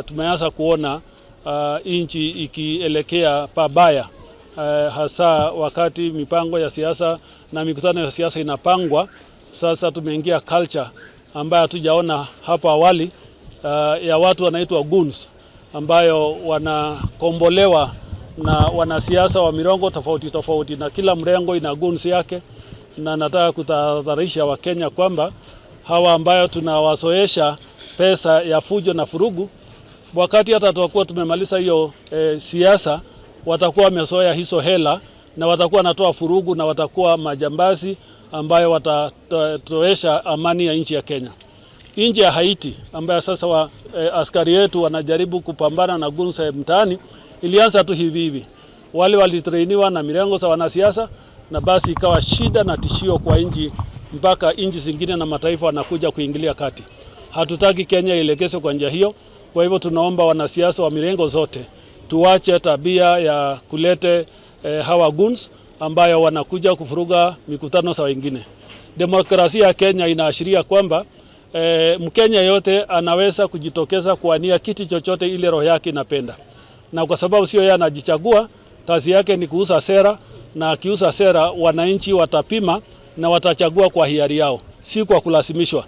Tumeanza kuona nchi ikielekea pabaya, hasa wakati mipango ya siasa na mikutano ya siasa inapangwa. Sasa tumeingia culture ambayo hatujaona hapo awali, ya watu wanaitwa goons, ambayo wanakombolewa na wanasiasa wa mirongo tofauti tofauti, na kila mrengo ina goons yake. Na nataka kutahadharisha Wakenya kwamba hawa ambayo tunawazoesha pesa ya fujo na furugu, wakati hata tutakuwa tumemaliza hiyo siasa, watakuwa wamezoea hizo hela na watakuwa wanatoa furugu na watakuwa majambazi ambayo watatoesha amani ya nchi ya Kenya. Nchi ya Haiti ambayo sasa askari yetu wanajaribu kupambana na goons mtaani, ilianza tu hivi. Wale walitrainiwa na mirengo za wanasiasa, na basi ikawa shida na tishio kwa nchi, mpaka nchi zingine na mataifa wanakuja kuingilia kati. Hatutaki Kenya ielekeze kwa njia hiyo. Kwa hivyo tunaomba wanasiasa wa mirengo zote tuache tabia ya kulete hawa goons ambayo wanakuja kufuruga mikutano za wengine. Demokrasia ya Kenya inaashiria kwamba Mkenya yote anaweza kujitokeza kuania kiti chochote ile roho yake inapenda. Na kwa sababu sio yeye anajichagua, kazi yake ni kuuza sera, na akiuza sera wananchi watapima na watachagua kwa hiari yao, si kwa kulazimishwa.